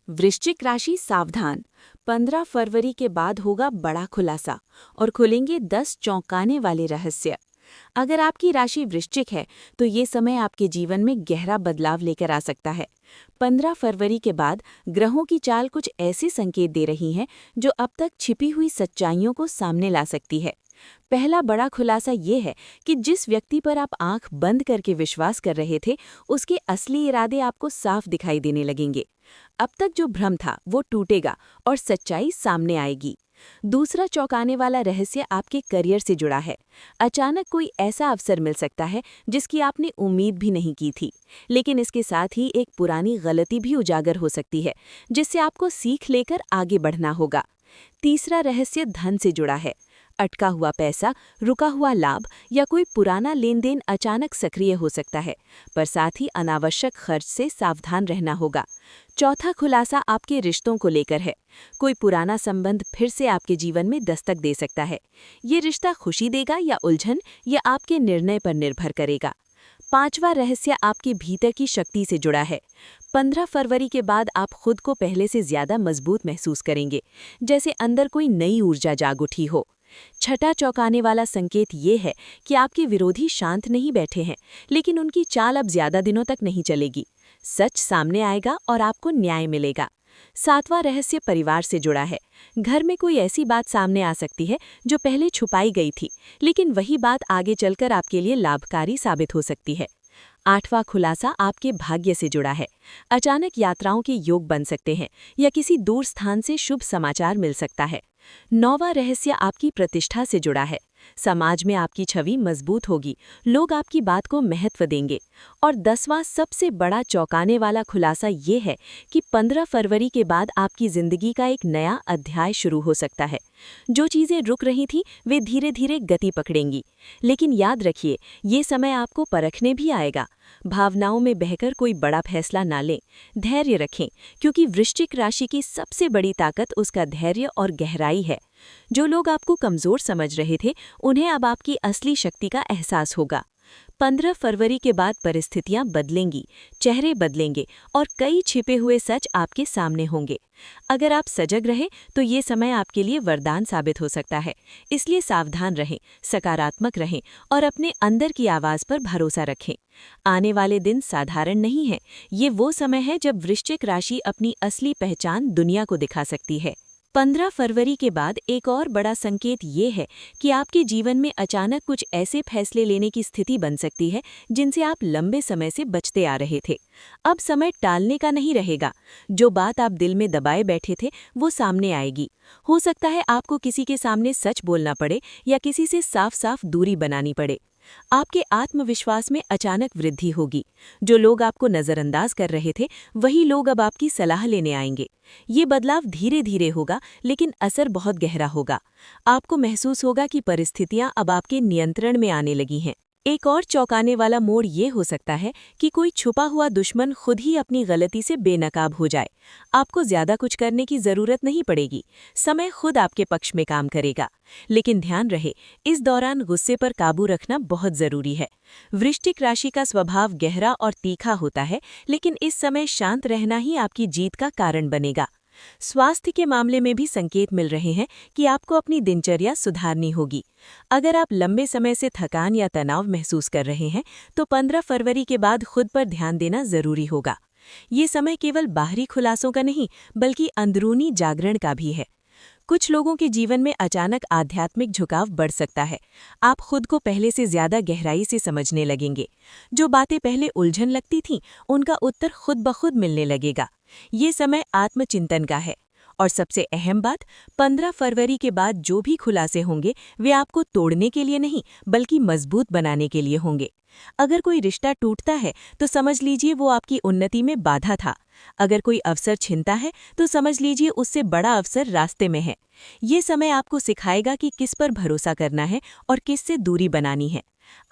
वृश्चिक राशि सावधान। 15 फरवरी के बाद होगा बड़ा खुलासा और खुलेंगे 10 चौंकाने वाले रहस्य। अगर आपकी राशि वृश्चिक है तो ये समय आपके जीवन में गहरा बदलाव लेकर आ सकता है। 15 फरवरी के बाद ग्रहों की चाल कुछ ऐसे संकेत दे रही है जो अब तक छिपी हुई सच्चाइयों को सामने ला सकती है। पहला बड़ा खुलासा ये है कि जिस व्यक्ति पर आप आंख बंद करके विश्वास कर रहे थे, उसके असली इरादे आपको साफ दिखाई देने लगेंगे। अब तक जो भ्रम था वो टूटेगा और सच्चाई सामने आएगी। दूसरा चौंकाने वाला रहस्य आपके करियर से जुड़ा है। अचानक कोई ऐसा अवसर मिल सकता है जिसकी आपने उम्मीद भी नहीं की थी, लेकिन इसके साथ ही एक पुरानी गलती भी उजागर हो सकती है जिससे आपको सीख लेकर आगे बढ़ना होगा। तीसरा रहस्य धन से जुड़ा है। अटका हुआ पैसा, रुका हुआ लाभ या कोई पुराना लेन देन अचानक सक्रिय हो सकता है, पर साथ ही अनावश्यक खर्च से सावधान रहना होगा। चौथा खुलासा आपके रिश्तों को लेकर है। कोई पुराना संबंध फिर से आपके जीवन में दस्तक दे सकता है। ये रिश्ता खुशी देगा या उलझन, यह आपके निर्णय पर निर्भर करेगा। पांचवा रहस्य आपके भीतर की शक्ति से जुड़ा है। 15 फरवरी के बाद आप खुद को पहले से ज्यादा मजबूत महसूस करेंगे, जैसे अंदर कोई नई ऊर्जा जाग उठी हो। छठा चौंकाने वाला संकेत ये है कि आपके विरोधी शांत नहीं बैठे हैं, लेकिन उनकी चाल अब ज्यादा दिनों तक नहीं चलेगी। सच सामने आएगा और आपको न्याय मिलेगा। सातवां रहस्य परिवार से जुड़ा है। घर में कोई ऐसी बात सामने आ सकती है जो पहले छुपाई गई थी, लेकिन वही बात आगे चलकर आपके लिए लाभकारी साबित हो सकती है। आठवां खुलासा आपके भाग्य से जुड़ा है। अचानक यात्राओं के योग बन सकते हैं या किसी दूर स्थान से शुभ समाचार मिल सकता है। नौवां रहस्य आपकी प्रतिष्ठा से जुड़ा है। समाज में आपकी छवि मजबूत होगी, लोग आपकी बात को महत्व देंगे। और 10वां सबसे बड़ा चौंकाने वाला खुलासा ये है कि 15 फरवरी के बाद आपकी जिंदगी का एक नया अध्याय शुरू हो सकता है। जो चीजें रुक रही थीं, वे धीरे धीरे गति पकड़ेंगी। लेकिन याद रखिए, ये समय आपको परखने भी आएगा। भावनाओं में बहकर कोई बड़ा फैसला ना लें। धैर्य रखें, क्योंकि वृश्चिक राशि की सबसे बड़ी ताकत उसका धैर्य और गहराई है। जो लोग आपको कमजोर समझ रहे थे, उन्हें अब आपकी असली शक्ति का एहसास होगा। 15 फरवरी के बाद परिस्थितियां बदलेंगी, चेहरे बदलेंगे और कई छिपे हुए सच आपके सामने होंगे। अगर आप सजग रहे तो ये समय आपके लिए वरदान साबित हो सकता है। इसलिए सावधान रहें, सकारात्मक रहें और अपने अंदर की आवाज पर भरोसा रखें। आने वाले दिन साधारण नहीं है। ये वो समय है जब वृश्चिक राशि अपनी असली पहचान दुनिया को दिखा सकती है। 15 फरवरी के बाद एक और बड़ा संकेत ये है कि आपके जीवन में अचानक कुछ ऐसे फैसले लेने की स्थिति बन सकती है जिनसे आप लंबे समय से बचते आ रहे थे। अब समय टालने का नहीं रहेगा। जो बात आप दिल में दबाए बैठे थे वो सामने आएगी। हो सकता है आपको किसी के सामने सच बोलना पड़े या किसी से साफ साफ दूरी बनानी पड़े। आपके आत्मविश्वास में अचानक वृद्धि होगी। जो लोग आपको नजरअंदाज कर रहे थे, वही लोग अब आपकी सलाह लेने आएंगे। ये बदलाव धीरे धीरे होगा, लेकिन असर बहुत गहरा होगा। आपको महसूस होगा कि परिस्थितियां अब आपके नियंत्रण में आने लगी हैं। एक और चौंकाने वाला मोड़ ये हो सकता है कि कोई छुपा हुआ दुश्मन खुद ही अपनी गलती से बेनकाब हो जाए। आपको ज्यादा कुछ करने की जरूरत नहीं पड़ेगी। समय खुद आपके पक्ष में काम करेगा। लेकिन ध्यान रहे, इस दौरान गुस्से पर काबू रखना बहुत जरूरी है। वृश्चिक राशि का स्वभाव गहरा और तीखा होता है, लेकिन इस समय शांत रहना ही आपकी जीत का कारण बनेगा। स्वास्थ्य के मामले में भी संकेत मिल रहे हैं कि आपको अपनी दिनचर्या सुधारनी होगी। अगर आप लंबे समय से थकान या तनाव महसूस कर रहे हैं, तो 15 फरवरी के बाद खुद पर ध्यान देना जरूरी होगा। ये समय केवल बाहरी खुलासों का नहीं, बल्कि अंदरूनी जागरण का भी है। कुछ लोगों के जीवन में अचानक आध्यात्मिक झुकाव बढ़ सकता है। आप खुद को पहले से ज्यादा गहराई से समझने लगेंगे। जो बातें पहले उलझन लगती थीं, उनका उत्तर खुद ब खुद मिलने लगेगा। ये समय आत्मचिंतन का है। और सबसे अहम बात, 15 फरवरी के बाद जो भी खुलासे होंगे, वे आपको तोड़ने के लिए नहीं, बल्कि मजबूत बनाने के लिए होंगे। अगर कोई रिश्ता टूटता है तो समझ लीजिए वो आपकी उन्नति में बाधा था। अगर कोई अवसर छिनता है तो समझ लीजिए उससे बड़ा अवसर रास्ते में है। ये समय आपको सिखाएगा कि किस पर भरोसा करना है और किस से दूरी बनानी है।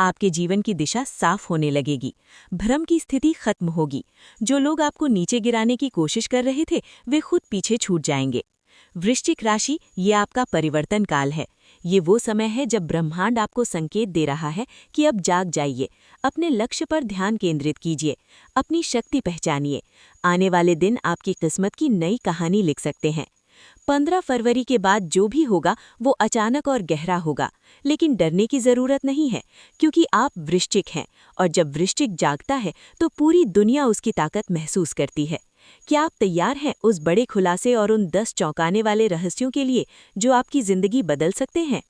आपके जीवन की दिशा साफ होने लगेगी। भ्रम की स्थिति खत्म होगी। जो लोग आपको नीचे गिराने की कोशिश कर रहे थे, वे खुद पीछे छूट जाएंगे। वृश्चिक राशि, ये आपका परिवर्तन काल है। ये वो समय है जब ब्रह्मांड आपको संकेत दे रहा है कि अब जाग जाइए, अपने लक्ष्य पर ध्यान केंद्रित कीजिए, अपनी शक्ति पहचानिए। आने वाले दिन आपकी किस्मत की नई कहानी लिख सकते हैं। 15 फरवरी के बाद जो भी होगा वो अचानक और गहरा होगा, लेकिन डरने की जरूरत नहीं है, क्योंकि आप वृश्चिक हैं और जब वृश्चिक जागता है तो पूरी दुनिया उसकी ताकत महसूस करती है। क्या आप तैयार हैं उस बड़े खुलासे और उन 10 चौंकाने वाले रहस्यों के लिए जो आपकी जिंदगी बदल सकते हैं?